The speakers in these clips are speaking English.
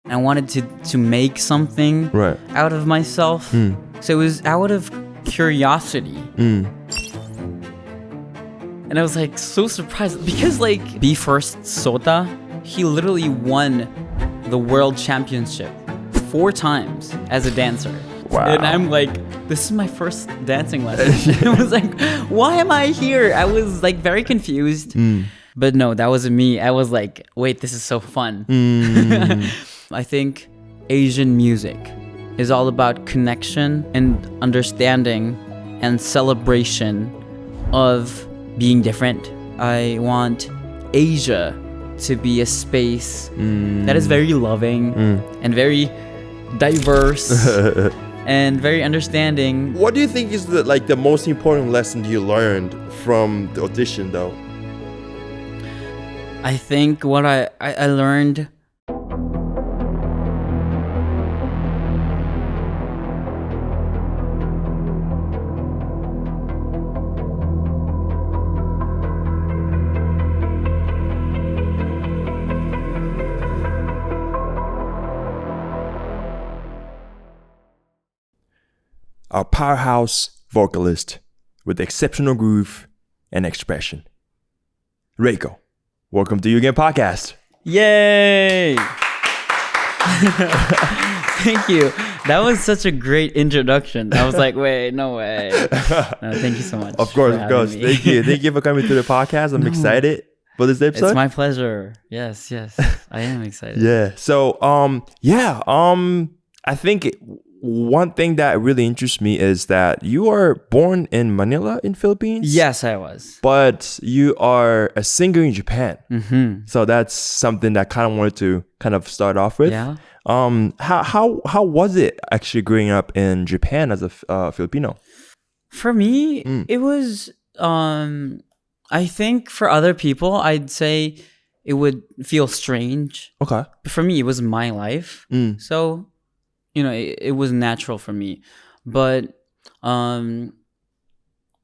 I wanted to make something out of myself. So it was out of curiosity. And I was like so surprised because like BE:FIRST SOTA, he literally won the world championship 4 times as a dancer. Wow. And I'm like, this is my first dancing lesson. I was like, why am I here? I was like very confused. But no, that wasn't me. I was like, wait, this is so fun. I think Asian music is all about connection and understanding and celebration of being different. I want Asia to be a space that is very loving and very diverse and very understanding. What do you think is the most important lesson you learned from the audition though? I think what I learned our powerhouse vocalist with exceptional groove and expression. REIKO, welcome to YUGEN podcast. Yay! Thank you. That was such a great introduction. I was like, wait, no way. Thank you so much. Of course. Thank you. Thank you for coming to the podcast. I'm excited for this episode. It's my pleasure. Yes. I am excited. Yeah. So, I think one thing that really interests me is that you are born in Manila in Philippines. Yes, I was. But you are a singer in Japan. So that's something that I kind of wanted to kind of start off with. Yeah. How was it actually growing up in Japan as a Filipino? For me, it was, I think for other people, I'd say it would feel strange. Okay. But for me, it was my life. So, it was natural for me. But I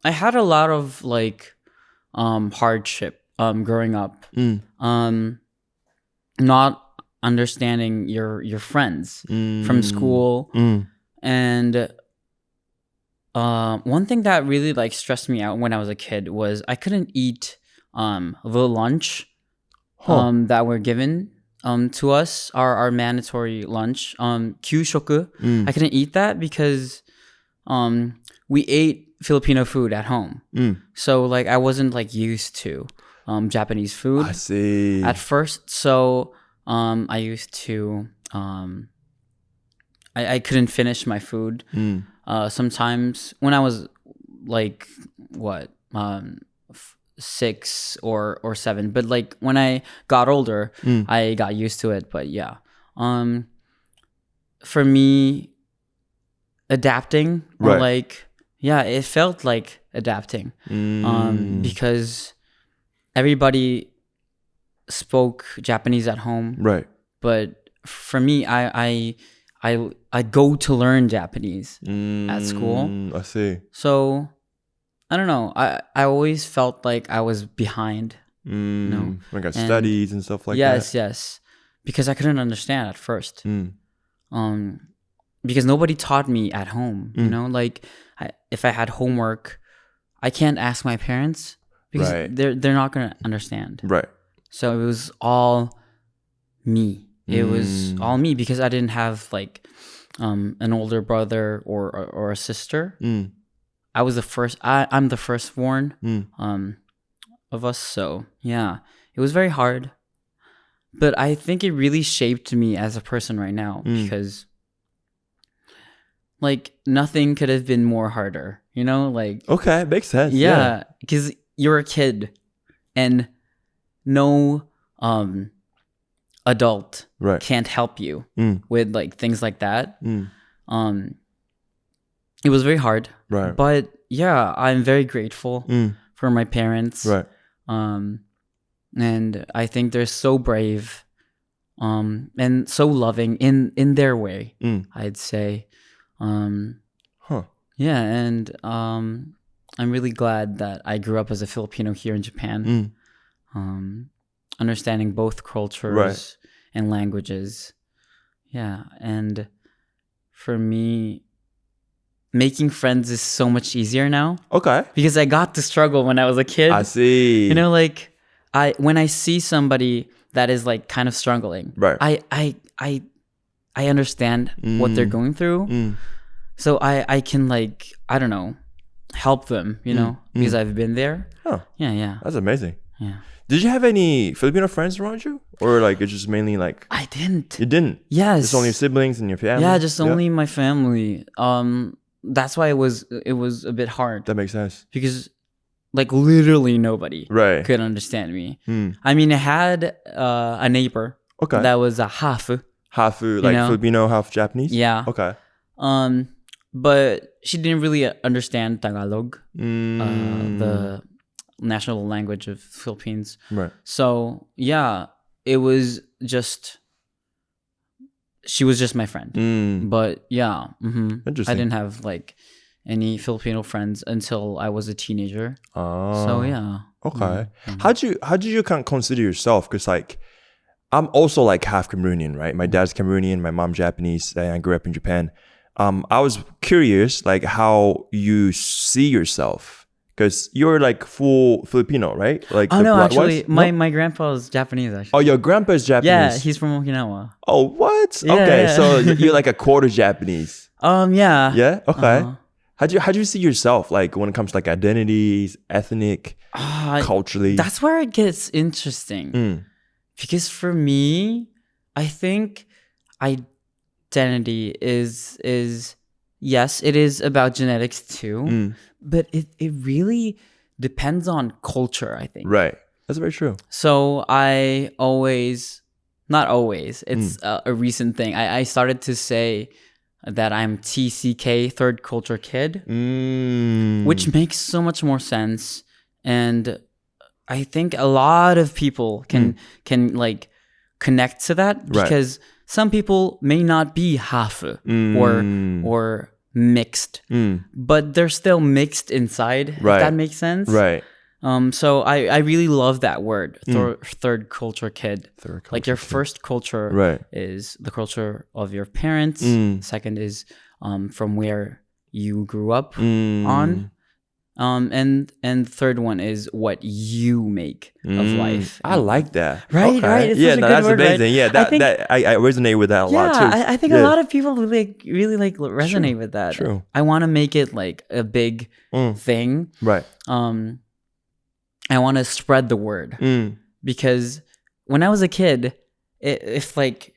had a lot of like hardship growing up. Not understanding your friends from school. And one thing that really like stressed me out when I was a kid was I couldn't eat the lunch that were given to us, our mandatory lunch, kyushoku. I couldn't eat that because we ate Filipino food at home. So like I wasn't like used to Japanese food. I see. At first. So I used to I couldn't finish my food. Sometimes when I was like 6 or 7, but like when I got older, I got used to it. But yeah, for me, adapting or it felt like adapting because everybody spoke Japanese at home, right? But for me, I go to learn Japanese at school. I see. So I don't know. I always felt like I was behind. Like studies and stuff like that. Yes. Because I couldn't understand at first. Because nobody taught me at home. Like if I had homework, I can't ask my parents because they're not gonna understand. Right. So it was all me. It was all me because I didn't have like an older brother or a sister. I was the first. I'm the firstborn of us. So yeah, it was very hard, but I think it really shaped me as a person right now because like nothing could have been more harder. Like okay, makes sense. Yeah, because you're a kid, and no adult can't help you with like things like that. It was very hard, but yeah, I'm very grateful for my parents, and I think they're so brave, and so loving in their way. I'd say, yeah, and I'm really glad that I grew up as a Filipino here in Japan, understanding both cultures and languages. Yeah. And for me, making friends is so much easier now. Okay. Because I got to struggle when I was a kid. I see. You know, like when I see somebody that is like kind of struggling, Right. I understand what they're going through. So I can like, I don't know, help them, you know, because I've been there. Oh. Yeah. That's amazing. Yeah. Did you have any Filipino friends around you? Or like it's just mainly like... I didn't. You didn't? Yes. Just only your siblings and your family? Yeah, just only my family. That's why it was a bit hard. That makes sense. Because like literally nobody Right. could understand me. I mean, I had a neighbor that was a half. Half like Filipino, half Japanese? Yeah. Okay. But she didn't really understand Tagalog, the national language of Philippines. Right. So yeah, it was just, she was just my friend. But yeah, Interesting. I didn't have like any Filipino friends until I was a teenager. Oh. So yeah. Okay. How do you kind of consider yourself? Because like, I'm also like half Cameroonian, right? My dad's Cameroonian, my mom Japanese, and I grew up in Japan. I was curious, like how you see yourself, because you're like full Filipino, right? Like actually, my grandpa is Japanese. Actually, oh, your grandpa is Japanese. Yeah, he's from Okinawa. Oh, what? Yeah, okay, yeah. so you're like a quarter Japanese. Yeah. Yeah. Okay. How do you see yourself, like when it comes to like identities, ethnic, culturally? That's where it gets interesting. Because for me, I think identity is yes, it is about genetics too, but it really depends on culture, I think. Right. That's very true. So I not always, it's a recent thing. I started to say that I'm TCK, third culture kid, which makes so much more sense. And I think a lot of people can like connect to that, because some people may not be half or mixed, but they're still mixed inside, if that makes sense. Right. So I really love that word, third culture kid. Like your first culture is the culture of your parents. Second is from where you grew up on. And third one is what you make of life. I like that. Right, okay. right. It's yeah, such a no, good that's word, amazing. right? Yeah, I resonate with that a lot too. I think a lot of people really resonate with that. True. I want to make it like a big thing. Right. I want to spread the word, because when I was a kid, if like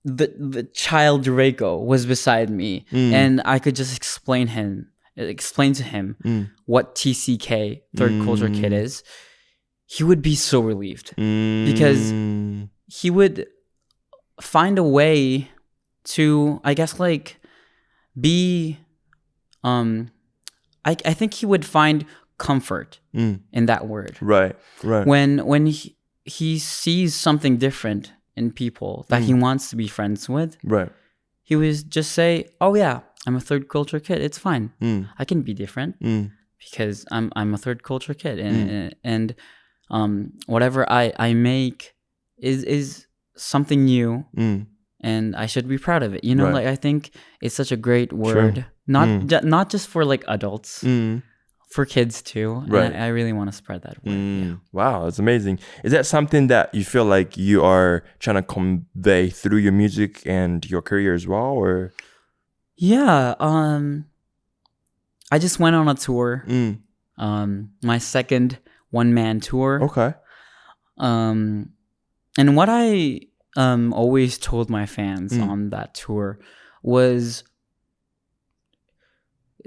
the child REIKO was beside me and I could just explain to him what TCK, third culture kid is, he would be so relieved, because he would find a way to, I guess, like be I think he would find comfort in that word. Right. When he sees something different in people that he wants to be friends with, he would just say, oh yeah, I'm a third culture kid. It's fine. I can be different because I'm a third culture kid, and whatever I make is something new, and I should be proud of it. You know, like I think it's such a great word, not just for like adults, for kids too. And I really want to spread that word. Yeah. Wow, that's amazing. Is that something that you feel like you are trying to convey through your music and your career as well, or? Yeah, I just went on a tour. My second one-man tour. Okay. And what I always told my fans on that tour was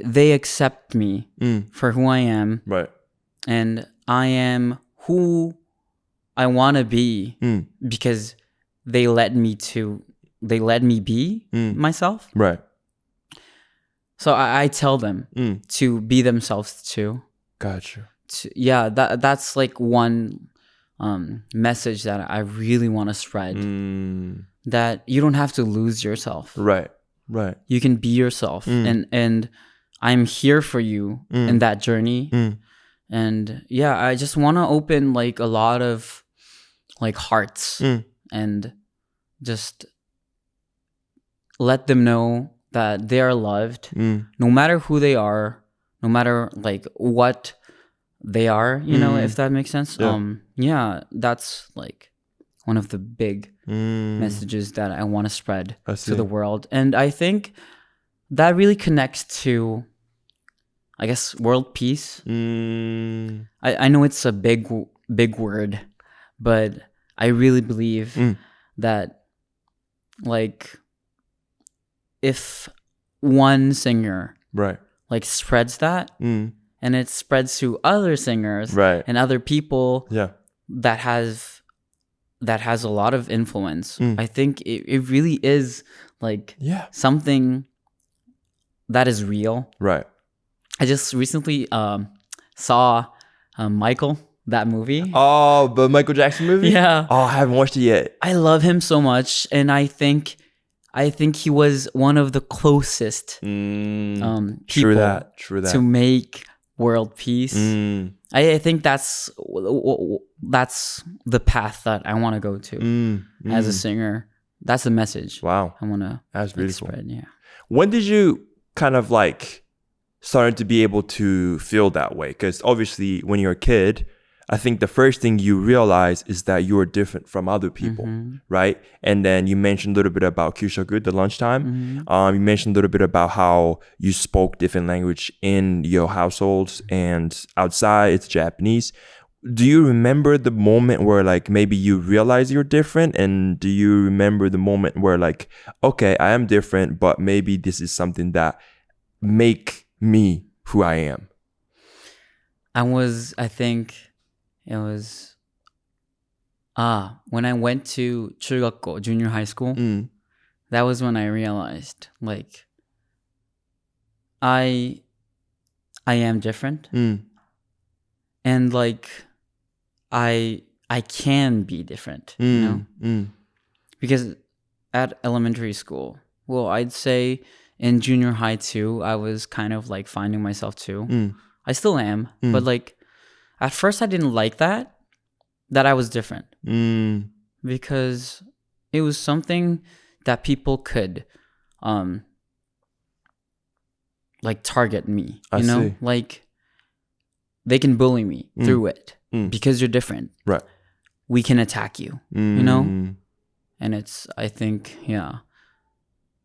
they accept me for who I am. Right. And I am who I want to be because they let me be myself. Right. So I tell them to be themselves too. Gotcha. That's like one message that I really want to spread. That you don't have to lose yourself. Right. You can be yourself, and I'm here for you in that journey. And yeah, I just want to open like a lot of like hearts and just let them know that they are loved, no matter who they are, no matter like what they are, you know, if that makes sense. Yeah, that's like one of the big messages that I want to spread to the world. And I think that really connects to, I guess, world peace. I know it's a big word, but I really believe that, like, if one singer like spreads that, and it spreads to other singers and other people that has a lot of influence, I think it really is like something that is real. Right. I just recently saw Michael, that movie. Oh, the Michael Jackson movie? Yeah. Oh, I haven't watched it yet. I love him so much, and I think he was one of the closest people True that. to make world peace. I think that's the path that I want to go to as a singer. That's the message. Wow. I want to That's beautiful. spread. Yeah. When did you kind of like started to be able to feel that way? Because obviously when you're a kid, I think the first thing you realize is that you're different from other people, right? And then you mentioned a little bit about Kyushoku, the lunchtime. You mentioned a little bit about how you spoke different language in your households and outside it's Japanese. Do you remember the moment where like maybe you realize you're different? And do you remember the moment where like, okay, I am different, but maybe this is something that make me who I am? I think it was when I went to chugakko, junior high school. That was when I realized like I am different, and like I can be different, you know, because at elementary school, well, I'd say in junior high too, I was kind of like finding myself too. I still am, but like at first I didn't like that I was different, because it was something that people could like target me, you know, see. like they can bully me through it because you're different. Right. We can attack you, you know, and it's, I think,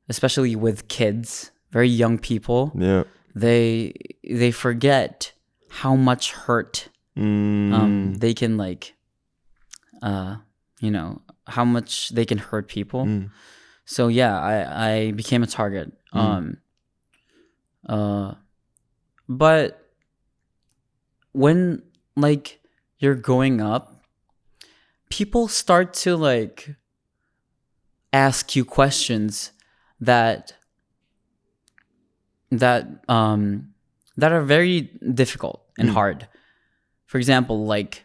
especially with kids, very young people, they forget how much hurt they can like, you know, how much they can hurt people. So yeah, I became a target. But when like you're growing up, people start to like ask you questions that are very difficult and hard. For example, like,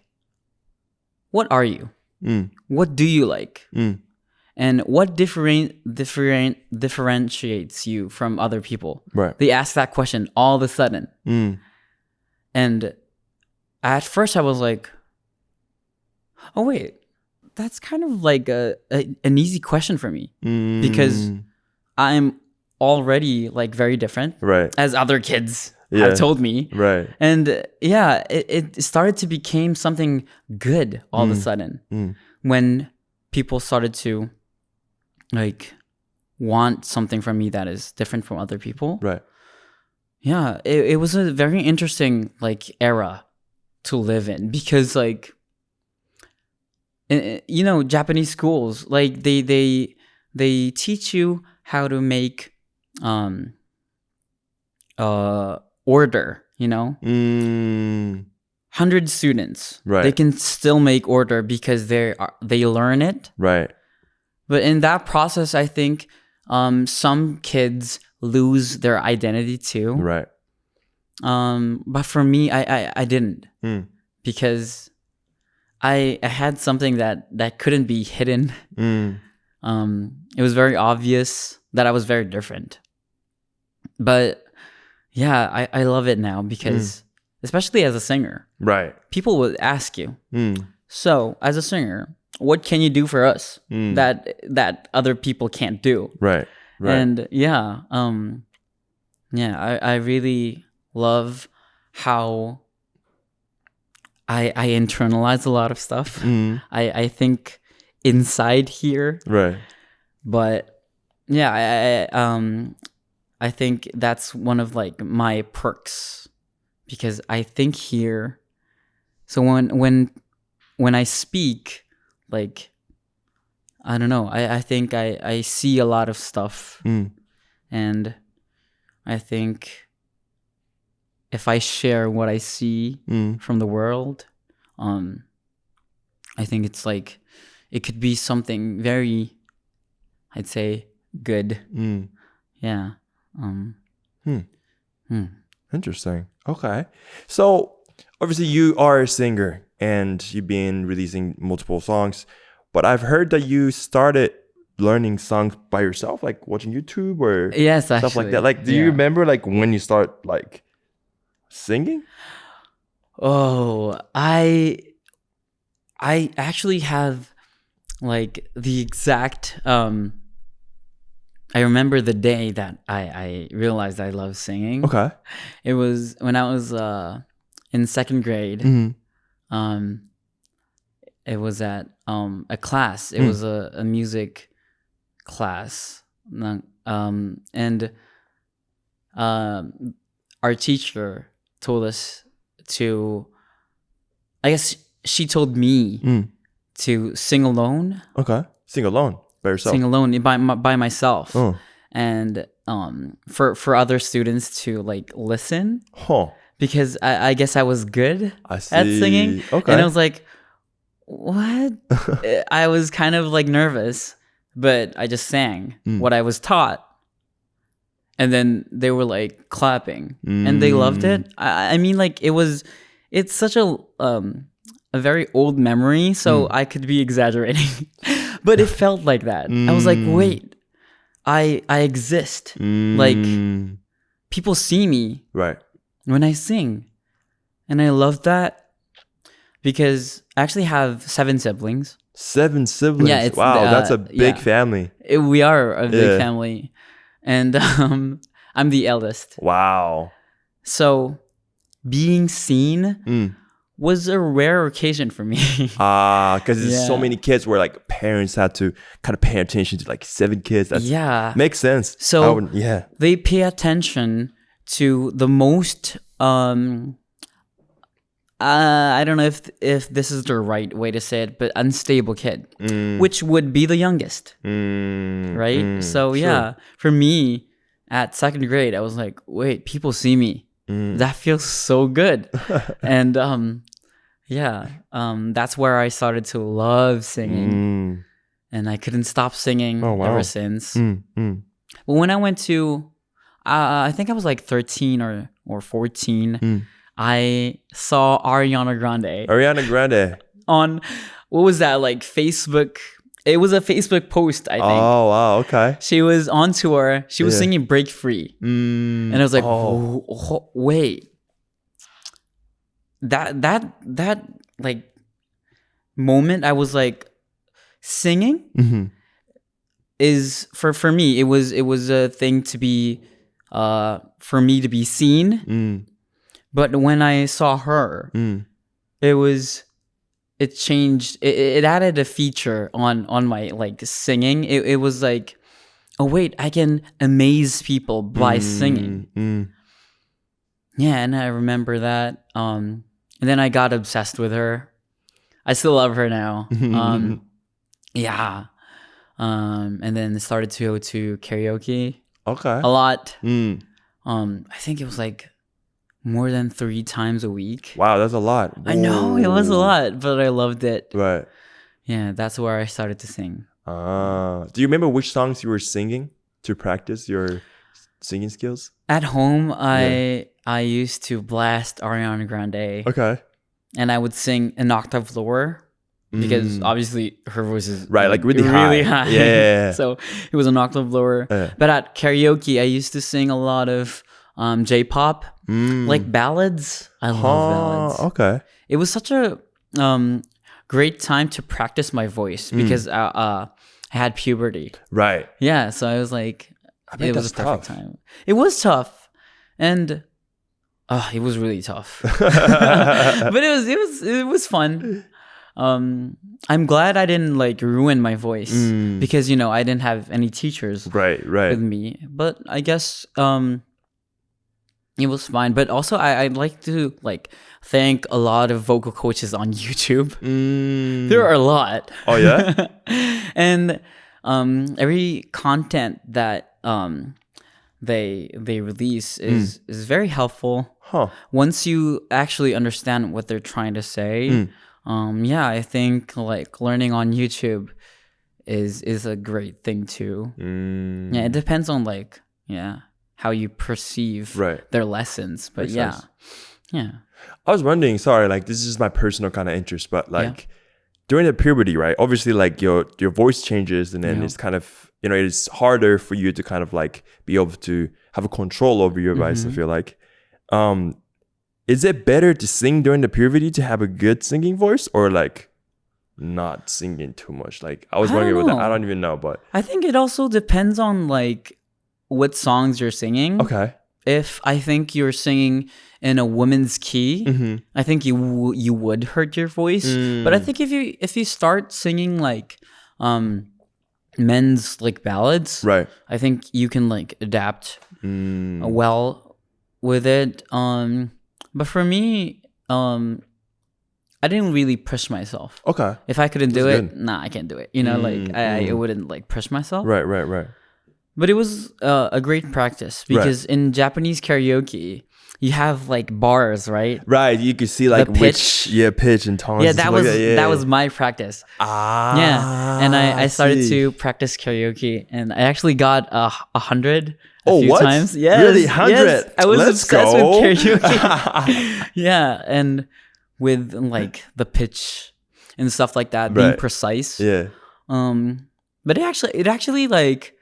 what are you? What do you like? And what differentiates you from other people? Right. They ask that question all of a sudden. And at first I was like, oh wait, that's kind of like an easy question for me, because I'm already like very different, as other kids have told me, and yeah, it started to become something good all of a sudden when people started to like want something from me that is different from other people. Yeah, it was a very interesting like era to live in, because like, you know, Japanese schools, like they teach you how to make order, you know, 100 students, they can still make order because they learn it, but in that process I think some kids lose their identity too, but for me I didn't, because I had something that couldn't be hidden. It was very obvious that I was very different. But yeah, I love it now, because especially as a singer, people would ask you, so as a singer, what can you do for us that other people can't do? Right. And yeah, I really love how I internalize a lot of stuff. I think inside here, Right. but yeah, I think that's one of like my perks, because I think here. So when I speak, like, I don't know, I think I see a lot of stuff, and I think if I share what I see from the world, I think it's like it could be something very, I'd say, good. Yeah. Interesting. Okay. So obviously you are a singer and you've been releasing multiple songs, but I've heard that you started learning songs by yourself, like watching YouTube or Yes, stuff actually. like that. Like, do you remember like when you start like singing? Oh, I actually have like the exact I remember the day that I realized I love singing. Okay. It was when I was in second grade. It was at a class. It was a music class. And our teacher told us to, I guess she told me to sing alone. Okay. Sing alone by yourself. Sing alone by myself. And for other students to like listen. Because I guess I was good at singing. Okay. And I was like, what? I was kind of like nervous, but I just sang what I was taught. And then they were like clapping and they loved it. I mean, like it's such a very old memory, so I could be exaggerating, but it felt like that. I was like, wait, I exist. Like people see me when I sing. And I love that because I actually have 7 siblings. 7 siblings? Yeah, it's, wow, that's a big family. We are a big family. And I'm the eldest. Wow. So being seen was a rare occasion for me. Because there's so many kids where like parents had to kind of pay attention to like 7 kids. That's, makes sense. So they pay attention to the most I don't know if this is the right way to say it, but unstable kid, which would be the youngest, right? So sure. For me at second grade, I was like, wait, people see me. That feels so good. And that's where I started to love singing. And I couldn't stop singing ever since. But when I went to, I think I was like 13 or 14, I saw Ariana Grande. Ariana Grande. On, what was that, like Facebook? It was a Facebook post, I think. Oh, wow, okay. She was on tour. She was singing Break Free. And I was like, wait. That like moment, I was like, singing is, for me, it was a thing to be, for me to be seen. But when I saw her, it changed. It added a feature on my like singing. It was like, oh wait, I can amaze people by singing. Yeah, and I remember that. And then I got obsessed with her. I still love her now. And then started to go to karaoke. Okay. A lot. I think it was like more than 3 times a week. Wow, that's a lot. I know, it was a lot, but I loved it. Right. Yeah, that's where I started to sing. Do you remember which songs you were singing to practice your singing skills? At home, I used to blast Ariana Grande. Okay. And I would sing an octave lower because obviously her voice is like really high. Yeah. So it was an octave lower. But at karaoke, I used to sing a lot of J-pop, like ballads. I love ballads. Okay. It was such a great time to practice my voice because I had puberty. Right. Yeah, so I was like, I bet it was that's a perfect tough. time. It was tough, and it was really tough. But it was fun. I'm glad I didn't like ruin my voice because you know I didn't have any teachers Right. with me. But I guess it was fine. But also I'd like to like thank a lot of vocal coaches on YouTube. There are a lot. Oh yeah. And every content that they release is very helpful. Huh. Once you actually understand what they're trying to say, yeah, I think like learning on YouTube is a great thing too. Yeah, it depends on like how you perceive their lessons. But Makes yeah, sense. yeah. I was wondering, sorry, like this is my personal kind of interest, but like during the puberty, right? Obviously, like your voice changes, and then it's kind of, you know, it's harder for you to kind of like be able to have a control over your voice. I feel like, is it better to sing during the puberty to have a good singing voice, or like not singing too much? Like I was wondering about that. I don't even know, but I think it also depends on like what songs you're singing. okay. If I think you're singing in a woman's key, I think you would hurt your voice. But I think if you start singing like men's like ballads, Right. I think you can like adapt well with it. But for me, I didn't really push myself. Okay. If I couldn't do That's it, I can't do it. You know, like I wouldn't like push myself. Right. But it was a great practice because in Japanese karaoke, you have like bars, right? Right. You could see like pitch. pitch and tones. Yeah, and that stuff was like that. that was my practice. Yeah, and I started to practice karaoke, and I actually got 100 a few times. Yes, really 100? Yes. I was Let's obsessed go. with karaoke. Yeah, and with like the pitch and stuff like that, being precise. Yeah. But it actually like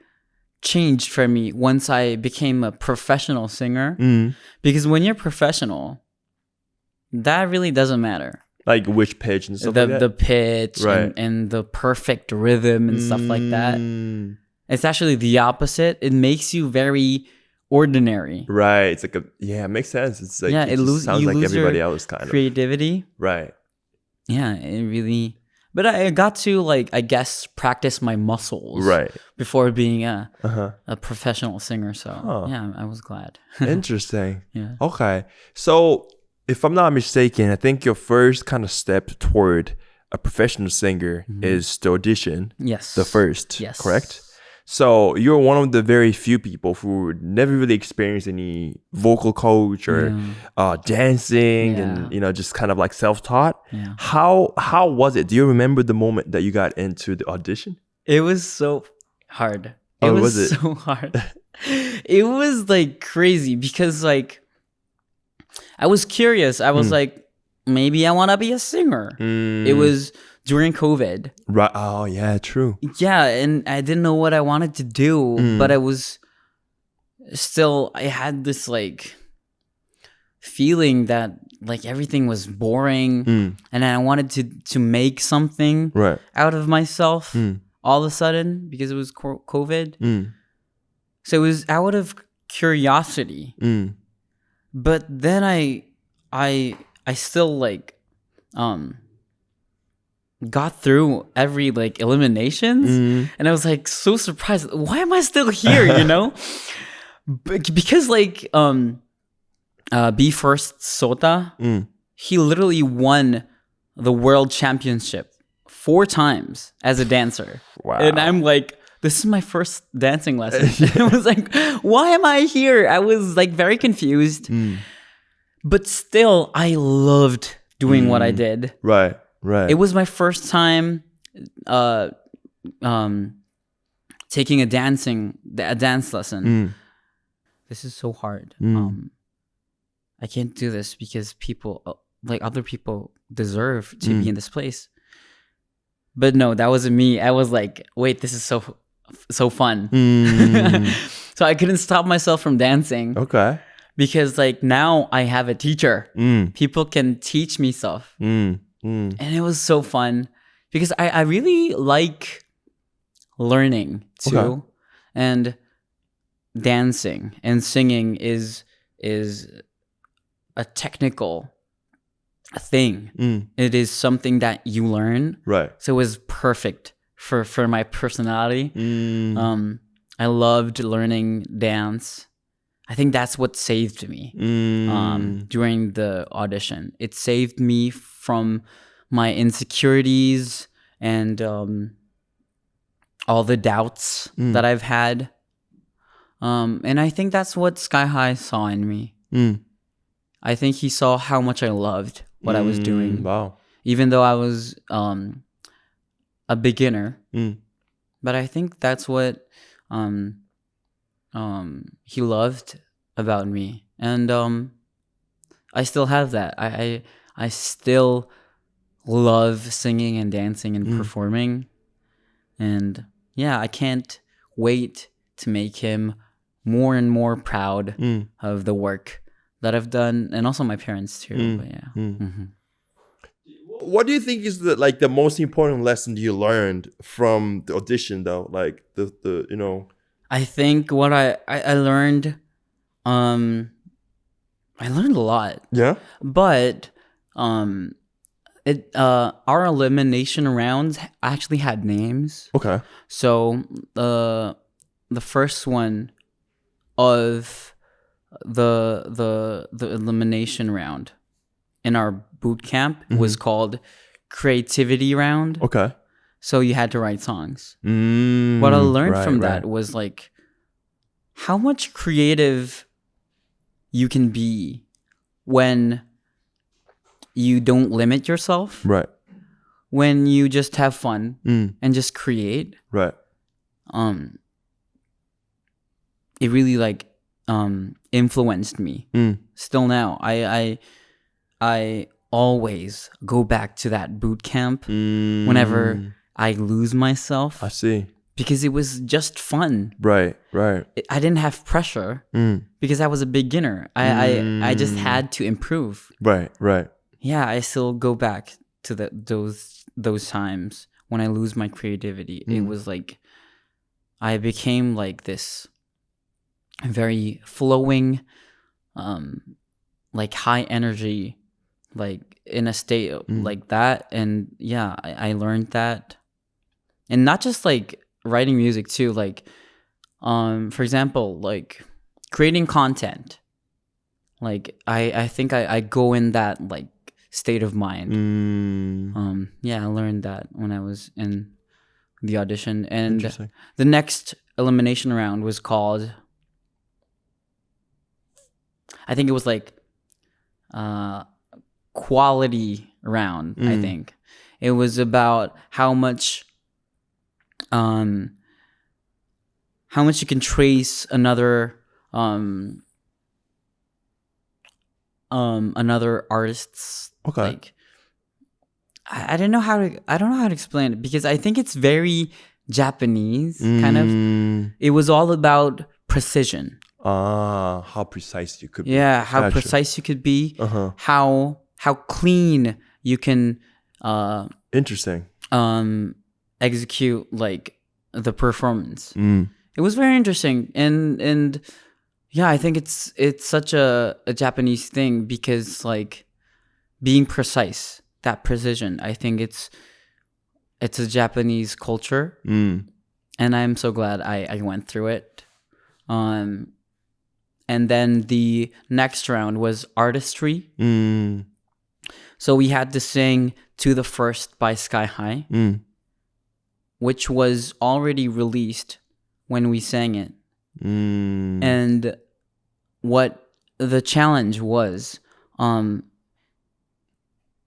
changed for me once I became a professional singer. Because when you're professional, that really doesn't matter. Like which pitch and stuff like that? The pitch and the perfect rhythm and stuff like that. It's actually the opposite. It makes you very ordinary. Right. It's like it makes sense. It's like it sounds like everybody else kind of. Creativity. Right. Yeah, it really. But I got to like, I guess, practice my muscles before being a professional singer. So yeah, I was glad. Interesting. Yeah. Okay. So if I'm not mistaken, I think your first kind of step toward a professional singer is the audition. Yes. The first. Yes. Correct? So you're one of the very few people who never really experienced any vocal coach or dancing and, you know, just kind of like self-taught. Yeah. How was it? Do you remember the moment that you got into the audition? It was so hard. Oh, was it? So hard. It was like crazy because like I was curious. I was like, maybe I want to be a singer. It was during COVID. Right. Oh, yeah, true. Yeah, and I didn't know what I wanted to do, but I had this like feeling that like everything was boring and I wanted to make something out of myself all of a sudden because it was COVID. So it was out of curiosity. But then I still like got through every like eliminations and I was like so surprised. Why am I still here, you know? Because like Be First SOTA, he literally won the world championship 4 times as a dancer. Wow. And I'm like, this is my first dancing lesson. I was like, why am I here? I was like very confused. But still, I loved doing what I did. Right. It was my first time taking a dance lesson. This is so hard. I can't do this because people, like other people, deserve to be in this place. But no, that wasn't me. I was like, wait, this is so fun. So I couldn't stop myself from dancing. Okay. Because like now I have a teacher. People can teach me stuff. And it was so fun because I really like learning too. Okay. And dancing and singing is a technical thing. It is something that you learn. Right. So it was perfect for my personality. I loved learning dance. I think that's what saved me during the audition. It saved me from my insecurities and all the doubts that I've had. And I think that's what Sky High saw in me. I think he saw how much I loved what I was doing. Wow. Even though I was a beginner. But I think that's what he loved about me. And I still have that. I still love singing and dancing and performing. And yeah, I can't wait to make him more and more proud of the work that I've done, and also my parents too. But yeah. What do you think is the most important lesson you learned from the audition, though? Like the you know. I think what I learned, I learned a lot. Yeah. But our elimination rounds actually had names. Okay. So the first one of the elimination round in our boot camp was called creativity round. Okay. So you had to write songs. What I learned from that was like how much creative you can be when you don't limit yourself. Right. When you just have fun and just create. Right. It really like influenced me. Still now, I always go back to that boot camp whenever I lose myself. I see. Because it was just fun. Right. Right. I didn't have pressure because I was a beginner. I just had to improve. Right. Right. Yeah, I still go back to those times when I lose my creativity. It was like I became like this very flowing, like high energy, like in a state like that. And yeah, I learned that. And not just like writing music too, like for example, like creating content. Like I think I go in that like state of mind. Yeah, I learned that when I was in the audition. And the next elimination round was called, I think it was like quality round. I think it was about how much you can trace another artist's like I don't know how to explain it, because I think it's very Japanese kind of. It was all about precision. How precise you could be. Yeah, how precise you could be. How clean you can interesting. Execute like the performance. It was very interesting, and yeah, I think it's such a Japanese thing, because like being precise, that precision, I think it's a Japanese culture. And I'm so glad I went through it. And then the next round was Artistry. So we had to sing To the First by Sky High, which was already released when we sang it. And what the challenge was,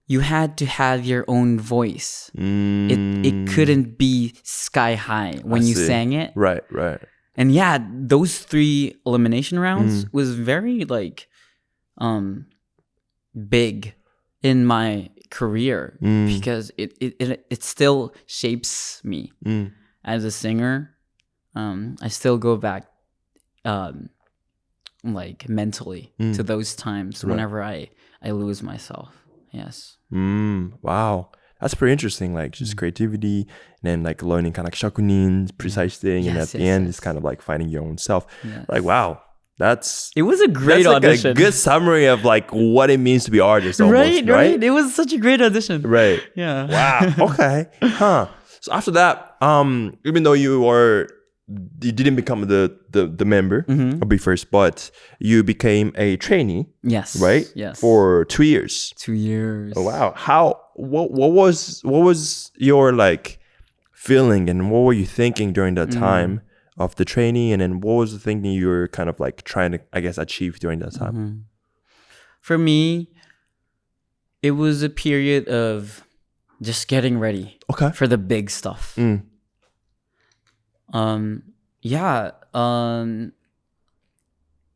you had to have your own voice. It couldn't be Sky High when you sang it. Right. And yeah, those 3 elimination rounds was very like big in my career, because it still shapes me as a singer. I still go back like mentally to those times whenever I lose myself. Yes. Wow. That's pretty interesting. Like just creativity, and then like learning kind of like shakunin, precise thing, and at the end, it's kind of like finding your own self. Yes. Like wow, it was a great audition. Like a good summary of like what it means to be artist. Almost, right. It was such a great audition. Right. Yeah. Wow. Okay. Huh. So after that, even though you didn't become the member of Be First, but you became a trainee. Yes. Right. Yes. For 2 years. 2 years. Oh, wow. What was your like feeling, and what were you thinking during that time of the trainee, and then what was the thinking you were kind of like trying to, I guess, achieve during that time? For me, it was a period of just getting ready for the big stuff. It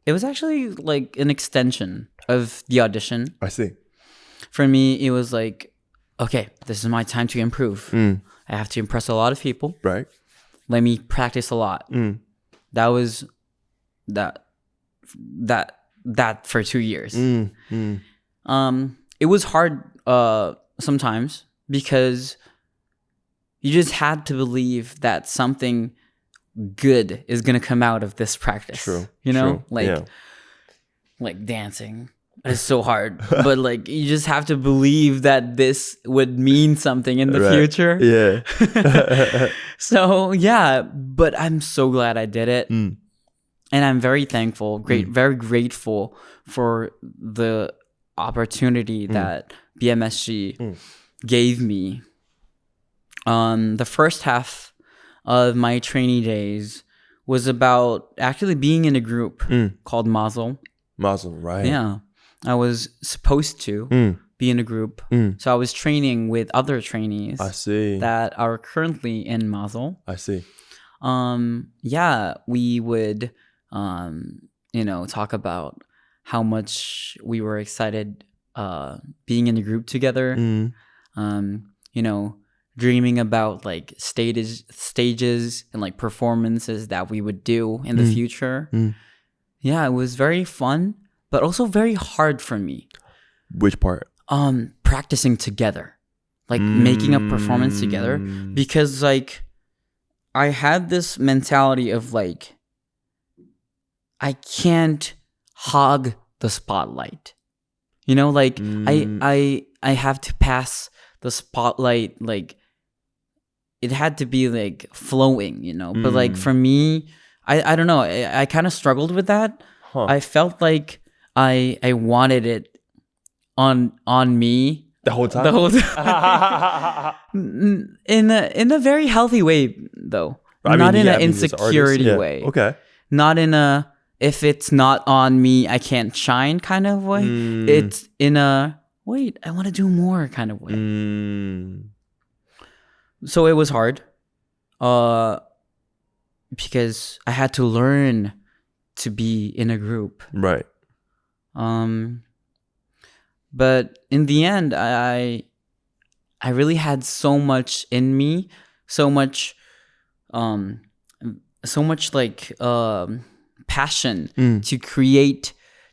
was actually like an extension of the audition. I see. For me, it was like, okay, this is my time to improve. I have to impress a lot of people. Right. Let me practice a lot. That was that for 2 years. It was hard sometimes because you just had to believe that something good is gonna come out of this practice. True. You know, True. like dancing. It's so hard, but like you just have to believe that this would mean something in the future. Yeah. So yeah, but I'm so glad I did it, and I'm very thankful, very grateful for the opportunity that BMSG gave me. The first half of my trainee days was about actually being in a group called MAZZEL. MAZZEL, right? Yeah. I was supposed to be in a group. So I was training with other trainees I see. that are currently in MAZZEL. I see. Yeah, we would, talk about how much we were excited being in a group together. Dreaming about like stages and like performances that we would do in the future. Yeah, it was very fun, but also very hard for me. Which part? Practicing together, like making a performance together, because like I had this mentality of like I can't hog the spotlight. I have to pass the spotlight, like it had to be like flowing, but like for me, I don't know, I kind of struggled with that. I felt like I wanted it on me the whole time. In a very healthy way though. Not in an insecurity way. Okay. Not in a if it's not on me I can't shine kind of way. It's in a wait, I want to do more kind of way. So it was hard. Because I had to learn to be in a group. Right. But in the end, I really had so much in me, so much like passion to create,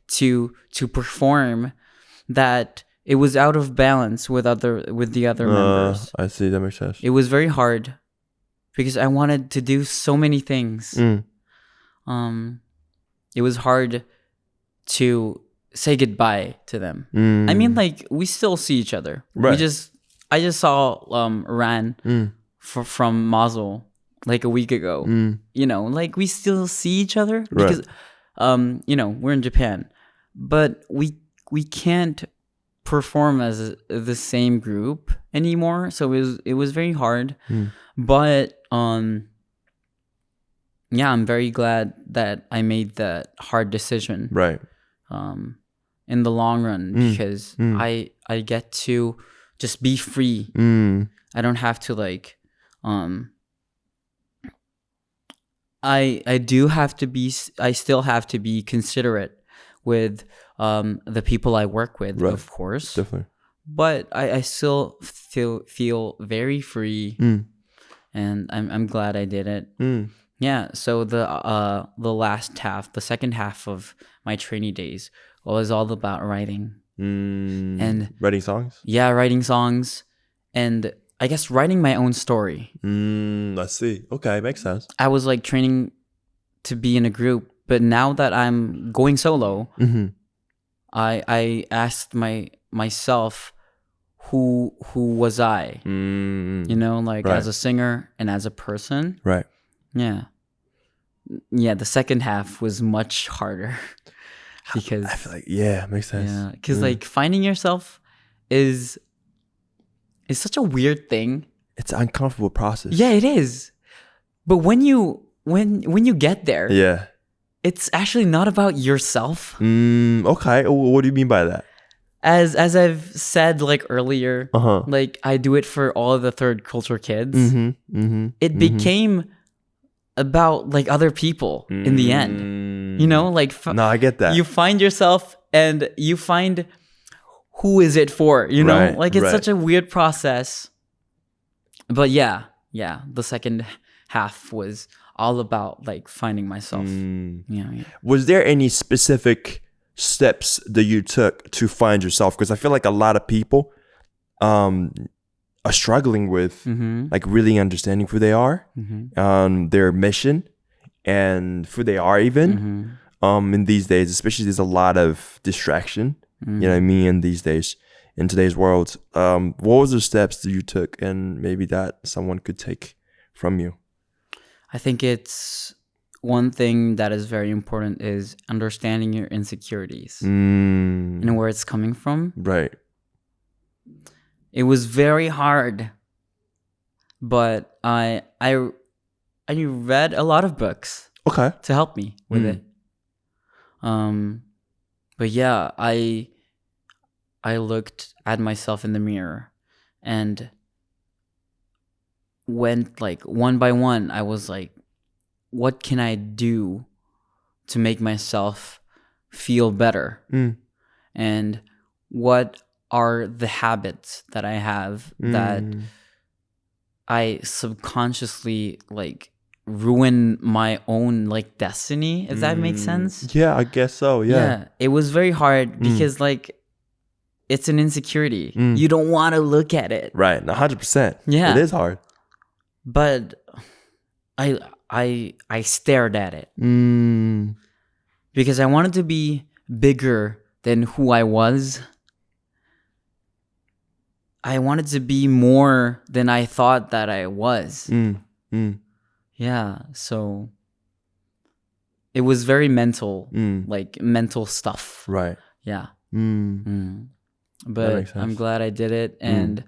to perform, that it was out of balance with the other members. I see, that makes sense. It was very hard because I wanted to do so many things. It was hard to say goodbye to them. I mean, like we still see each other. Right. I just saw Ran from MAZZEL like a week ago. Like we still see each other because we're in Japan, but we can't perform as the same group anymore. So it was very hard. But yeah, I'm very glad that I made that hard decision. Right. In the long run, because I get to just be free. I don't have to like I still have to be considerate with the people I work with, right. Of course. Definitely. But I still feel very free, and I'm glad I did it. Yeah. So the second half of my trainee days was all about writing and writing songs. Yeah, writing songs, and I guess writing my own story. I see. Okay, makes sense. I was like training to be in a group, but now that I'm going solo, I asked myself, who was I? You know, like as a singer and as a person. Right. Yeah. The second half was much harder because I feel like makes sense. Yeah, because like finding yourself is such a weird thing. It's an uncomfortable process. Yeah, it is. But when you get there, it's actually not about yourself. Okay. What do you mean by that? As I've said like earlier, like I do it for all of the third culture kids. It became about like other people in the end. You know, like no, I get that. You find yourself and you find who is it for, you know? Right, like it's such a weird process. But yeah, the second half was all about like finding myself. Yeah. Was there any specific steps that you took to find yourself? Because I feel like a lot of people are struggling with like really understanding who they are, their mission, and who they are even. In these days, especially, there's a lot of distraction. You know what I mean? In these days, in today's world, what was the steps that you took, and maybe that someone could take from you? I think it's one thing that is very important is understanding your insecurities and where it's coming from. Right. It was very hard, but I read a lot of books. To help me with it. But yeah, I looked at myself in the mirror and went like one by one. I was like, what can I do to make myself feel better? And what are the habits that I have that I subconsciously like ruin my own like destiny, if that makes sense? Yeah, I guess so. Yeah. It was very hard because like it's an insecurity. You don't want to look at it. Right. 100%. Yeah. It is hard. But I stared at it because I wanted to be bigger than who I was. I wanted to be more than I thought that I was. Yeah, so it was very mental, like mental stuff. Right. Yeah. But I'm glad I did it, and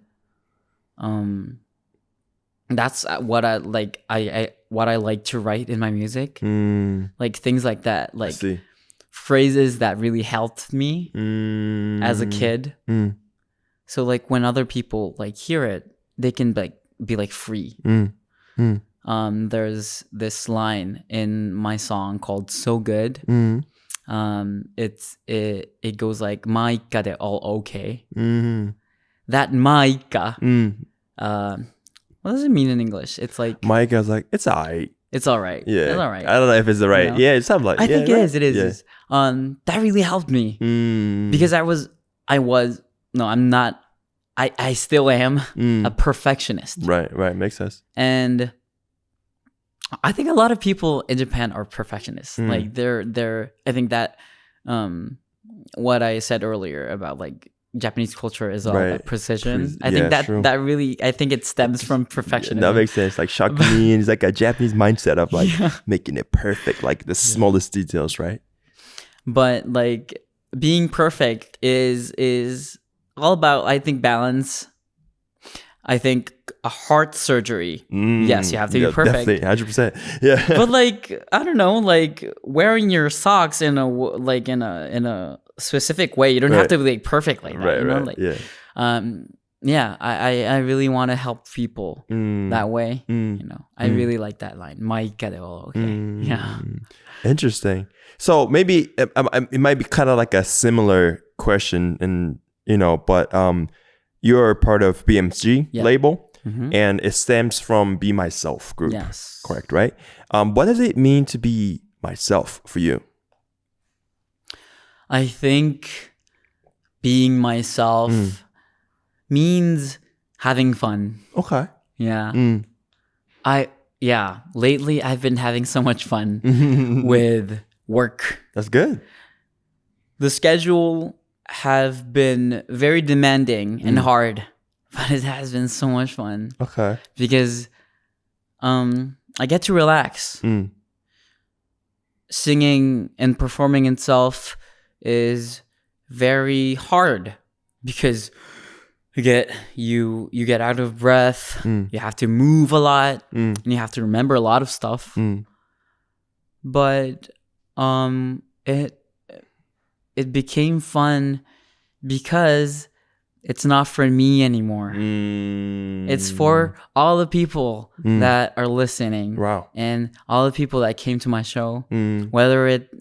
that's what I like. What I like to write in my music, like things like that, like phrases that really helped me as a kid. So like when other people like hear it, they can like be like free. There's this line in my song called "So Good." It goes like "Maika de all okay." That maika. What does it mean in English? It's like Maika's like it's alright. It's alright. Yeah, it's alright. I don't know if it's the right. You know? Yeah, it sounds like. I think right? it is. That really helped me because I'm not. I still am a perfectionist. Right. Makes sense. And I think a lot of people in Japan are perfectionists. Like they're. I think that what I said earlier about like Japanese culture is all about precision. I think that really. I think it stems from perfectionism. That makes sense. Like Shakuni is like a Japanese mindset of like making it perfect, like the smallest details, right? But like being perfect is all about, I think, balance. I think a heart surgery. Yes, you have to be perfect. Definitely, 100%. Yeah. But like, I don't know, like wearing your socks in a specific way. You don't have to be like perfect like that. You know? Like, I really want to help people that way. You know, I really like that line. Maika de all okay. Yeah. Interesting. So maybe it might be kind of like a similar question, and but you're part of BMSG label, and it stems from Be Myself group. Yes. Correct, right? What does it mean to be myself for you? I think being myself means having fun. Okay. Yeah. Lately I've been having so much fun with work. That's good. The schedule have been very demanding and hard, but it has been so much fun. Okay. Because I get to relax. Singing and performing itself is very hard because you get out of breath. You have to move a lot, and you have to remember a lot of stuff. But it became fun because it's not for me anymore. It's for all the people that are listening. Wow. And all the people that came to my show. Whether it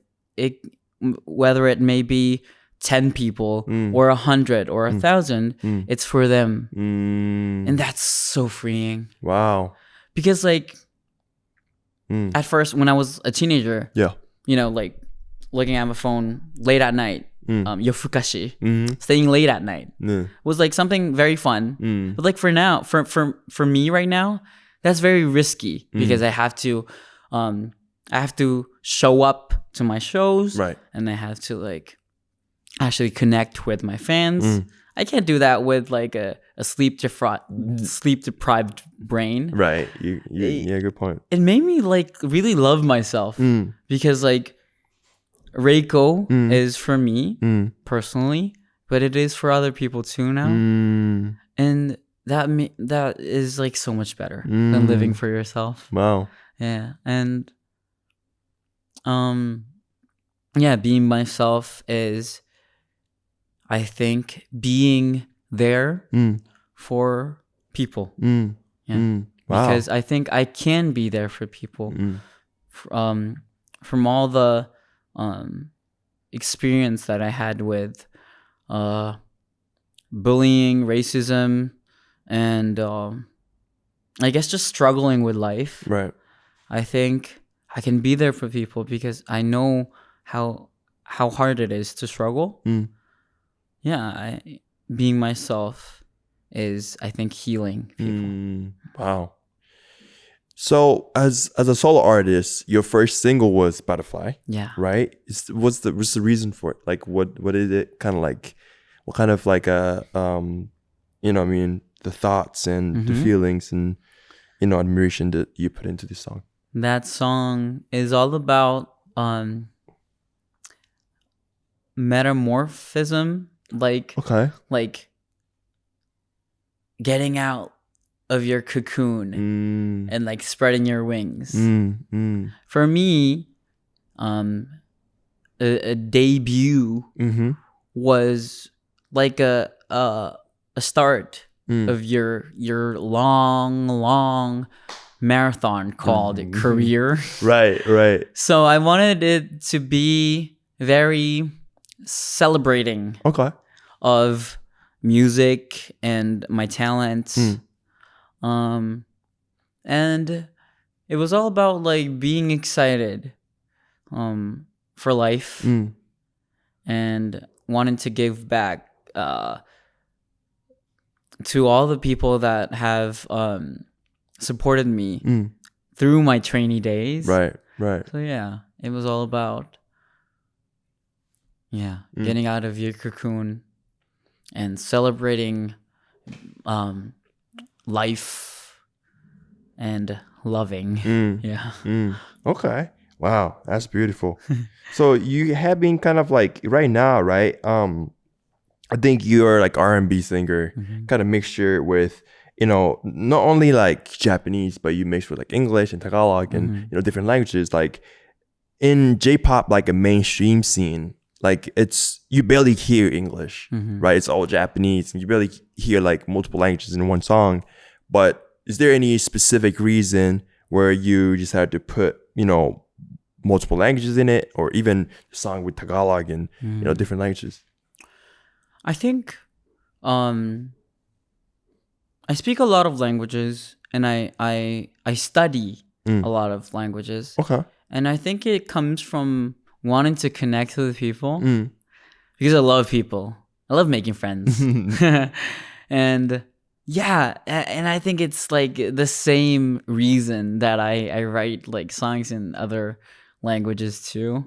may be 10 people or 100 or 1,000, it's for them. And that's so freeing. Wow. Because like at first when I was a teenager, like looking at my phone late at night, yofukashi, staying late at night was like something very fun. But like for now, for me right now, that's very risky because I have to show up to my shows, right? And I have to like actually connect with my fans. I can't do that with like a sleep deprived brain. Right. Yeah, good point. It made me like really love myself because like REIKO is for me personally, but it is for other people too now. And that is like so much better than living for yourself. Wow. Yeah. And being myself is, I think, being there for people. Yeah. Wow. Because I think I can be there for people. From all the experience that I had with bullying, racism, and I guess just struggling with life. Right. I think I can be there for people because I know how hard it is to struggle. Yeah, being myself is, I think, healing people. Wow. So as a solo artist, your first single was Butterfly. Yeah. Right? What's the reason for it? Like what is it kind of like? What kind of like the thoughts and the feelings and admiration that you put into this song? That song is all about metamorphism, like getting out of your cocoon and like spreading your wings. For me, a debut was like a start of your long marathon called career. Right. So I wanted it to be very celebrating of music and my talents. And it was all about like being excited for life and wanting to give back to all the people that have supported me through my trainee days. Right. So yeah, it was all about getting out of your cocoon and celebrating life and loving. Okay. Wow, that's beautiful. So you have been kind of like right now, right? I think you're like R&B singer, kind of mixture with, not only like Japanese, but you mix with like English and Tagalog and different languages. Like in J-pop, like a mainstream scene, like you barely hear English, right? It's all Japanese, and you barely hear like multiple languages in one song. But is there any specific reason where you just had to put, multiple languages in it, or even a song with Tagalog and different languages? I think I speak a lot of languages, and I study a lot of languages. Okay. And I think it comes from wanting to connect with people because I love people. I love making friends. And Yeah, and I think it's like the same reason that I write like songs in other languages too.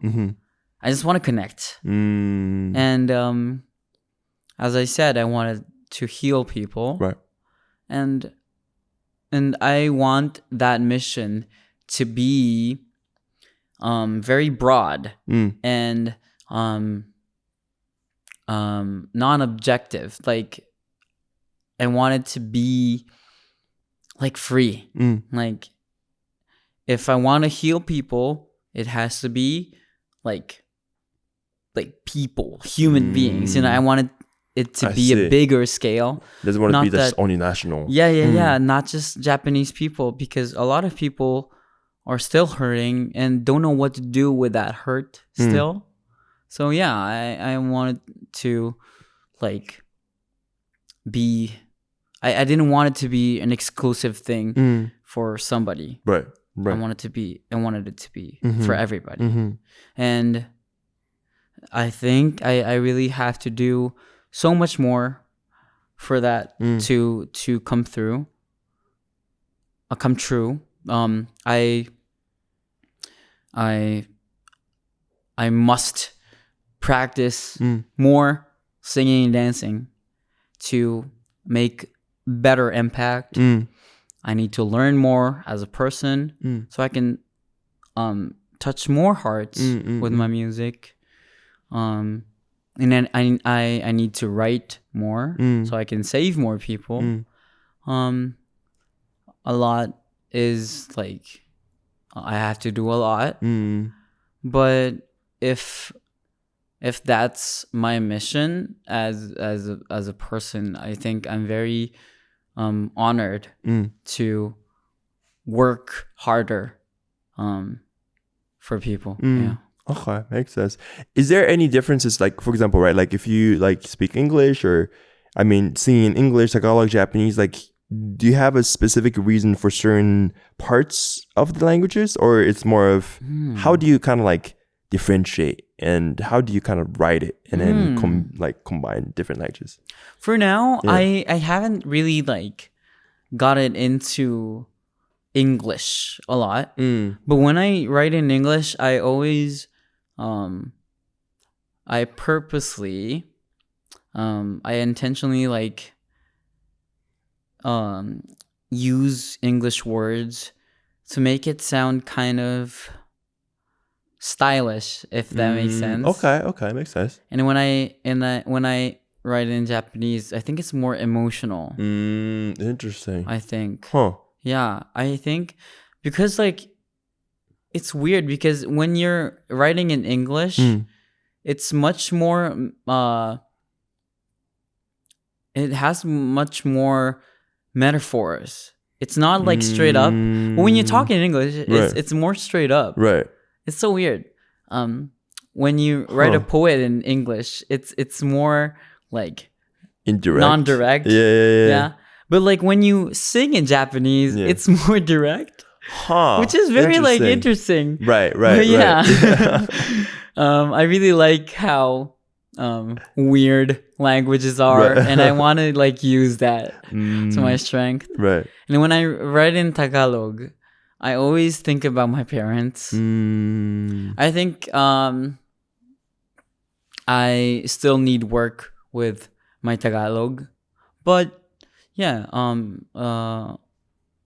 I just want to connect. And as I said, I wanted to heal people. Right. And I want that mission to be very broad and non-objective. Like, I want it to be like free. Like, if I want to heal people, it has to be like people, human beings. You know, I wanted it to be a bigger scale. Doesn't want to be just only national. Yeah. Not just Japanese people, because a lot of people are still hurting and don't know what to do with that hurt still. So yeah, I wanted to like be. I didn't want it to be an exclusive thing for somebody. Right. I wanted it to be for everybody. And I think I really have to do so much more for that to come true. I must practice more singing and dancing to make better impact. I need to learn more as a person so I can touch more hearts with my music. And then I need to write more so I can save more people. A lot is like I have to do a lot. But if that's my mission as a person, I think I'm very honored to work harder for people. Yeah. Okay, makes sense. Is there any differences, like, for example, right, like if you like speak English or, I mean, singing English, Tagalog, Japanese, like, do you have a specific reason for certain parts of the languages, or it's more of how do you kind of like differentiate and how do you kind of write it and then combine different languages? For now, I haven't really like got it into English a lot, but when I write in English, I always I purposely I intentionally like use English words to make it sound kind of stylish, if that makes sense. Okay, makes sense. And when I write in Japanese, I think it's more emotional. Interesting. I think. Huh. Yeah, I think because like it's weird because when you're writing in English, it's much more it has much more metaphors. It's not like straight up. But when you talk in English, it's more straight up. Right. It's so weird. When you write a poet in English, it's more like indirect, non-direct. Yeah. But like when you sing in Japanese, it's more direct. Which is very like interesting. Right. Yeah. I really like how weird languages are, and I want to like use that to my strength. Right. And when I write in Tagalog, I always think about my parents. I think I still need work with my Tagalog, but yeah,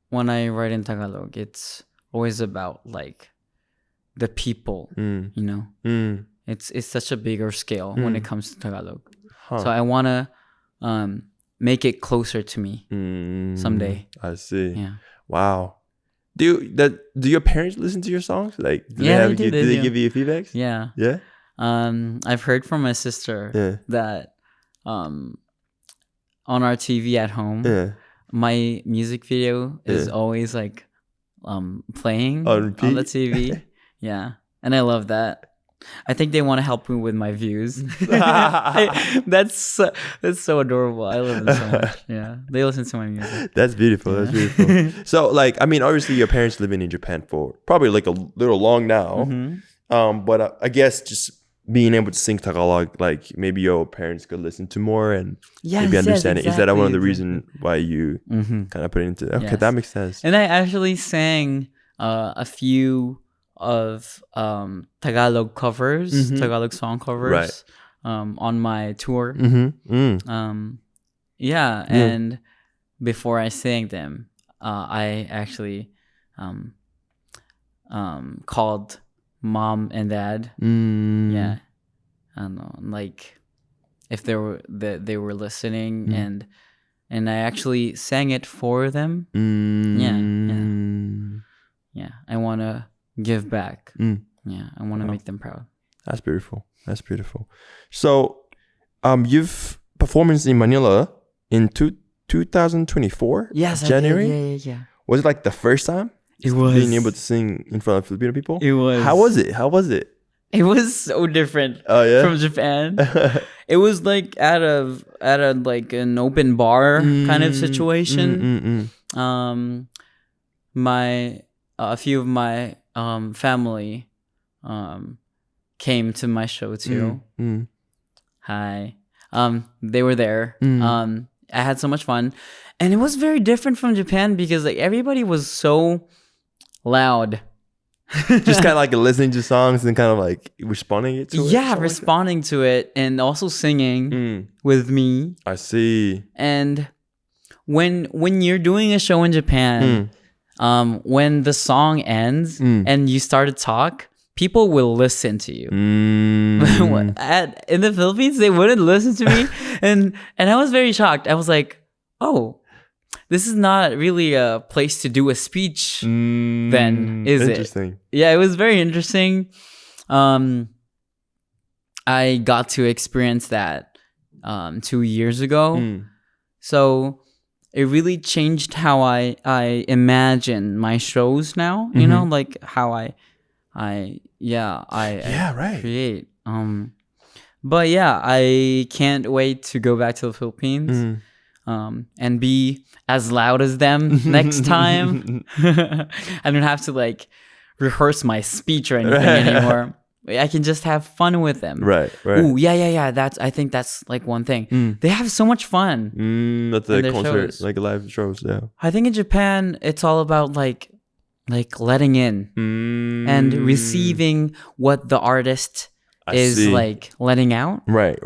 when I write in Tagalog, it's always about like the people, you know. It's such a bigger scale when it comes to Tagalog. So I want to make it closer to me someday. I see. Yeah. Wow. Do your parents listen to your songs? Like, do they give you feedbacks? Yeah. Yeah. I've heard from my sister that on our TV at home, my music video is always like playing on the TV. Yeah. And I love that. I think they want to help me with my views. That's so adorable. I love them so much. Yeah, they listen to my music. That's beautiful. That's beautiful. So, like, I mean, obviously, your parents living in Japan for probably like a little long now. But I guess just being able to sing Tagalog, like maybe your parents could listen to more and Yes, maybe yes, understand it. Is that one of the exactly. reasons why you kind of put it into? Okay, Yes. that makes sense. And I actually sang a few of Tagalog covers, Tagalog song covers, Right. on my tour. Yeah, and before I sang them, I actually called mom and dad. Yeah, I don't know, like if they were listening, and I actually sang it for them. Yeah. I want to give back. Yeah, I want to make them proud. That's beautiful. That's beautiful. So, you've performed in Manila in 2024. Yes, January. I did. Yeah. Was it like the first time? It was. Being able to sing in front of Filipino people? It was. How was it? It was so different from Japan. It was like at a like an open bar kind of situation. A few of my family came to my show too. Hi. They were there. I had so much fun, and it was very different from Japan because like everybody was so loud. Just kind of like listening to songs and kind of like responding to it. Yeah, responding to it and also singing with me. I see. And when you're doing a show in Japan, when the song ends and you start to talk, people will listen to you. In the Philippines, they wouldn't listen to me, and I was very shocked. I was like, oh, this is not really a place to do a speech. Then is interesting. it? Yeah, it was very interesting. I got to experience that 2 years ago. So it really changed how I imagine my shows now. You know, like how I create. But yeah, I can't wait to go back to the Philippines. And be as loud as them next time. I don't have to like rehearse my speech or anything anymore. I can just have fun with them. Right. Ooh, yeah. I think that's like one thing. They have so much fun. At the their concert, shows. like live shows. Yeah. I think in Japan, it's all about like letting in and receiving what the artist is like letting out. Right.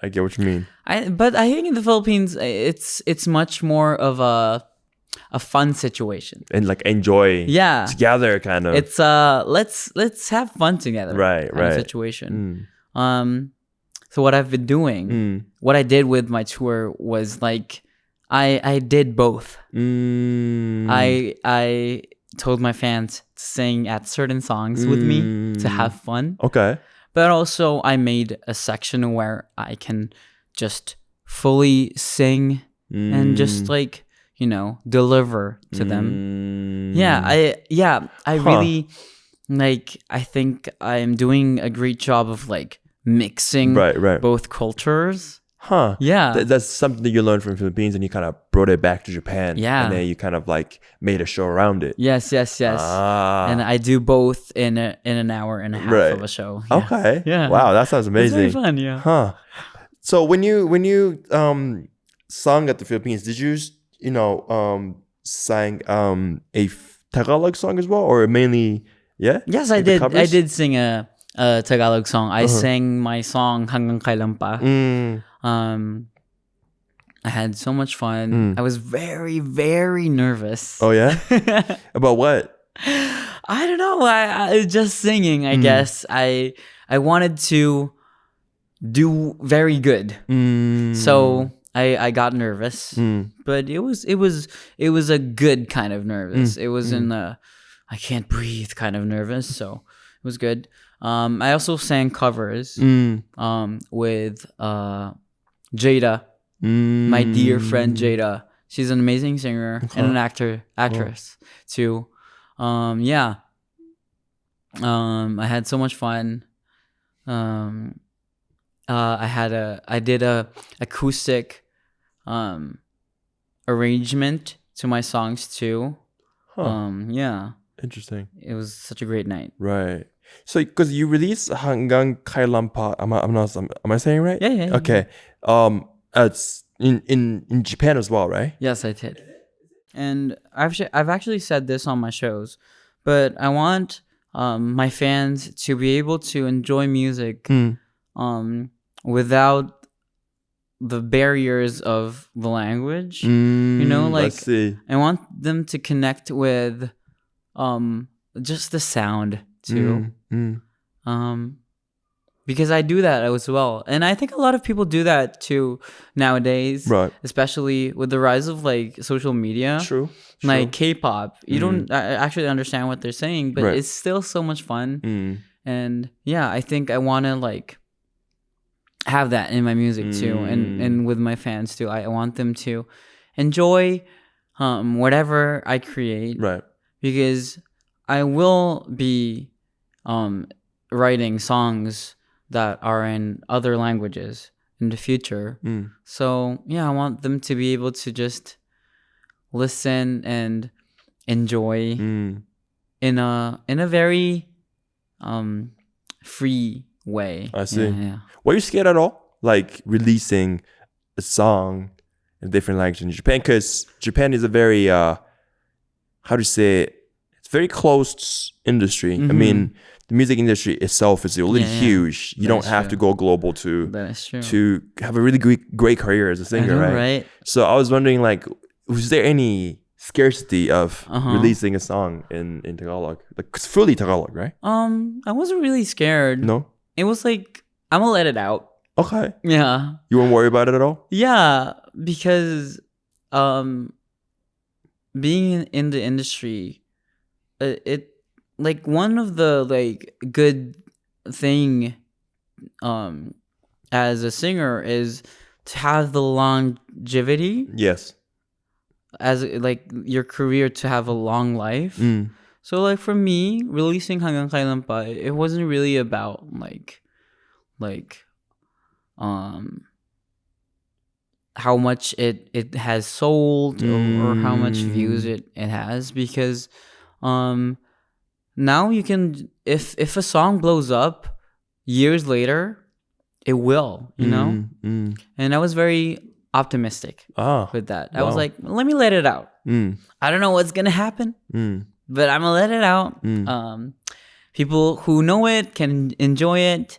I get what you mean. But I think in the Philippines, it's much more of a fun situation And like enjoy together kind of. It's let's have fun together Right situation. So what I've been doing, what I did with my tour was like I did both. I told my fans to sing at certain songs with me to have fun. Okay. But also I made a section where I can just fully sing and just like, you know, deliver to them. I really like, I think I'm doing a great job of like mixing both cultures. Yeah. That's something that you learned from the Philippines and you kind of brought it back to Japan. Yeah. And then you kind of like made a show around it. Yes. And I do both in an hour and a half of a show. Yeah. Okay. Yeah. Wow, that sounds amazing. It's very fun, yeah. So when you sung at the Philippines, did you sang a Tagalog song as well, or mainly Yes, I did. I did sing a Tagalog song. I sang my song Hanggang Kailan Pa. I had so much fun. I was very, very nervous. Oh yeah? About what? I don't know. I just singing, I guess. I wanted to do very good. So I got nervous. But it was a good kind of nervous. It wasn't a I can't breathe kind of nervous. So it was good. I also sang covers with Jada, my dear friend Jada. She's an amazing singer and an actress too. I had so much fun. I did a acoustic arrangement to my songs too. Interesting. It was such a great night. Right. So, because you released Hanggang Kailanpa, am I saying right? Yeah. Okay. It's in Japan as well, right? Yes, I did. And I've actually said this on my shows, but I want my fans to be able to enjoy music without the barriers of the language. I see. I want them to connect with just the sound too. Because I do that as well. And I think a lot of people do that too nowadays. Right. Especially with the rise of like social media. True. Like K-pop. You don't actually understand what they're saying, but it's still so much fun. And yeah, I think I want to like have that in my music too, and with my fans too. I want them to enjoy whatever I create. Right. Because I will be writing songs that are in other languages in the future. So yeah, I want them to be able to just listen and enjoy in a very free way. I see. Yeah. Were you scared at all, like releasing a song in a different language in Japan? Because Japan is a very how do you say it? It's very closed industry. I mean, the music industry itself is really huge. You don't have to go global to have a really great career as a singer, right? So I was wondering, like, was there any scarcity of releasing a song in Tagalog? Like, it's fully Tagalog, right? I wasn't really scared. No? It was like, I'm gonna let it out. Okay. Yeah. You weren't worried about it at all? Yeah, because being in the industry, it like one of the like good thing as a singer is to have the longevity. Yes. As like your career to have a long life. So like for me, releasing Hanggang Kailan Pa, it wasn't really about like how much it has sold or how much views it has, because now you can, if a song blows up years later, it will, you know? And I was very optimistic with that. I was like, let me let it out. I don't know what's gonna happen, but I'm gonna let it out. People who know it can enjoy it.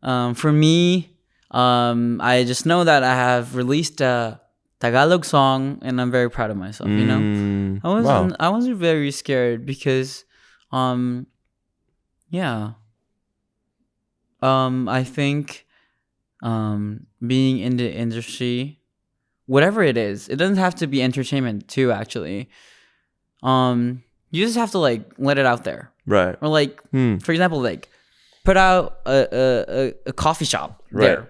For me, I just know that I have released a Tagalog song, and I'm very proud of myself. You know, I wasn't very scared because, I think, being in the industry, whatever it is, it doesn't have to be entertainment too. Actually, you just have to like let it out there, right? Or like, for example, like put out a coffee shop there,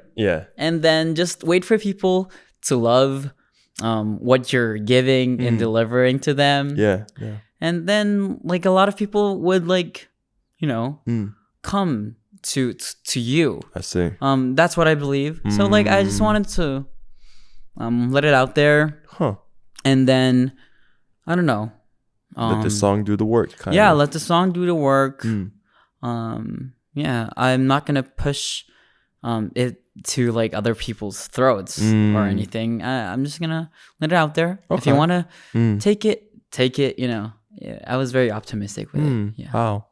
and then just wait for people to love what you're giving and delivering to them. And then like a lot of people would like, you know, come to you. I see. That's what I believe. So like I just wanted to let it out there. And then I don't know. Let the song do the work. Kind of. Let the song do the work. I'm not gonna push it to like other people's throats or anything. I'm just gonna let it out there. If you wanna take it, you know. Yeah, I was very optimistic with it. Yeah. Wow.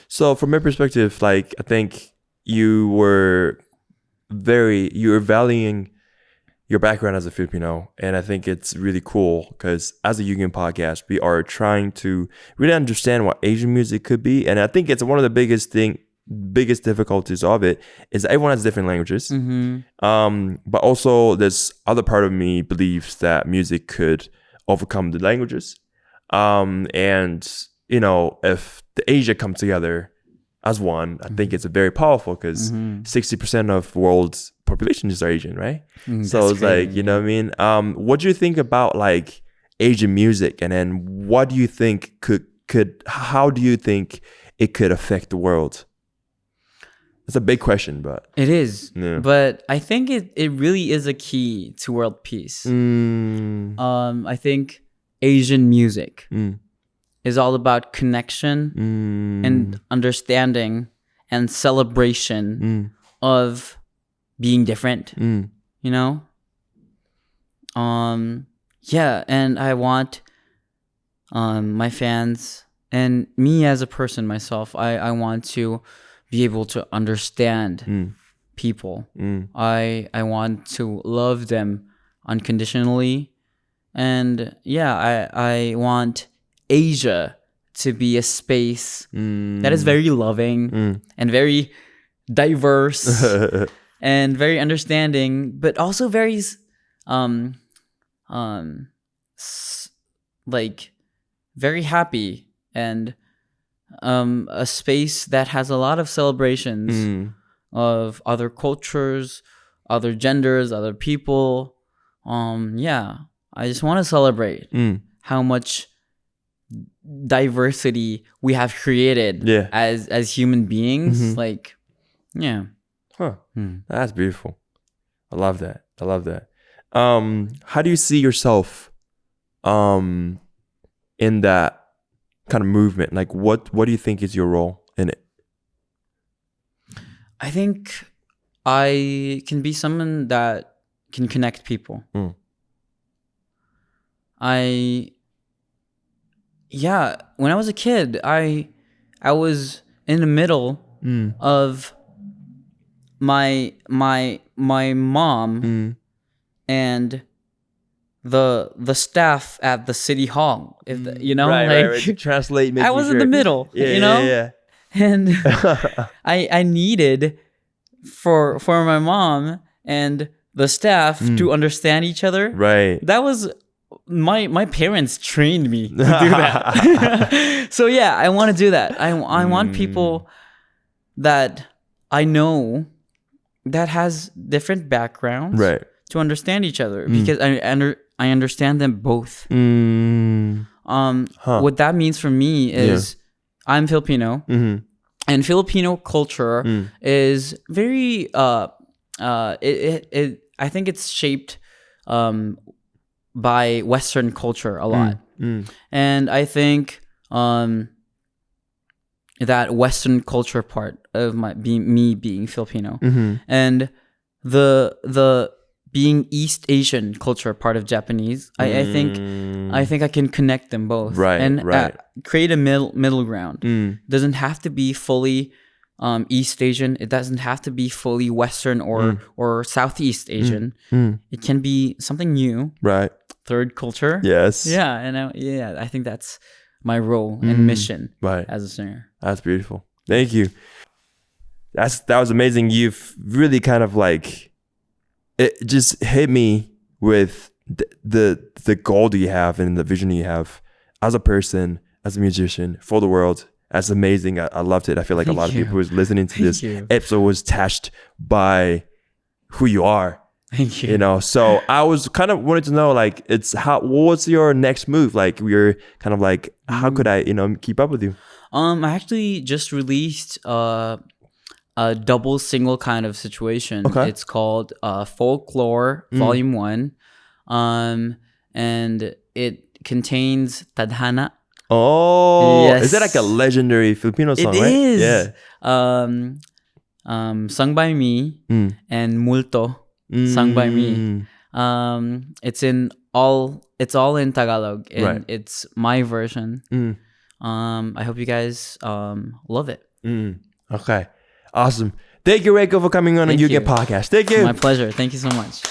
So from my perspective, like I think you were valuing your background as a Filipino, and I think it's really cool because as a YUGEN podcast, we are trying to really understand what Asian music could be, and I think it's one of the biggest difficulties of it is that everyone has different languages. But also this other part of me believes that music could overcome the languages. And you know, if the Asia come together as one, I think it's very powerful because 60% of the world's population is Asian, right? So it's crazy. Like, you know what I mean? What do you think about like Asian music, and then what do you think how do you think it could affect the world? It's a big question, but it is. Yeah. But I think it really is a key to world peace. I think Asian music is all about connection and understanding and celebration of being different. You know? Yeah, and I want my fans and me as a person myself, I want to be able to understand people. I want to love them unconditionally. And yeah, I want Asia to be a space that is very loving and very diverse and very understanding, but also very like very happy, and a space that has a lot of celebrations of other cultures, other genders, other people. Yeah, I just want to celebrate how much diversity we have created as human beings. Like, yeah. That's beautiful. I love that. How do you see yourself in that kind of movement? Like, what do you think is your role in it? I think I can be someone that can connect people. When I was a kid, I was in the middle of my mom and the staff at the city hall. Right. To translate. I was in the middle, Yeah. And I needed for my mom and the staff to understand each other. Right. That was my parents trained me to do that. So yeah, I want to do that. I want people that I know that has different backgrounds to understand each other, because I understand them both. What that means for me is I'm Filipino, and Filipino culture is very I think it's shaped by Western culture a lot. And I think that Western culture part of me being Filipino and the being East Asian culture part of Japanese, I think I can connect them both and create a middle ground. Doesn't have to be fully East Asian. It doesn't have to be fully Western or Southeast Asian. It can be something new. Right. Third culture. Yes. Yeah, and I think that's my role and mission as a singer. That's beautiful. Thank you. That was amazing. You've really kind of like, it just hit me with the goal that you have and the vision you have as a person, as a musician, for the world. That's amazing. I loved it. I feel like a lot of people who's listening to this episode was touched by who you are. Thank you. You know, so I was kind of wanted to know, like, what's your next move? Like, we're kind of like, how could I, keep up with you? I actually just released a double single kind of situation. Okay. It's called Folklore Vol.1. And it contains Tadhana. Oh, yes. Is that like a legendary Filipino song, right? It is. Yeah. Sung by me and Multo, sung by me. It's all in Tagalog, and it's my version. I hope you guys love it. Okay. Awesome. Thank you, REIKO, for coming on the YUGEN podcast. Thank you. My pleasure. Thank you so much.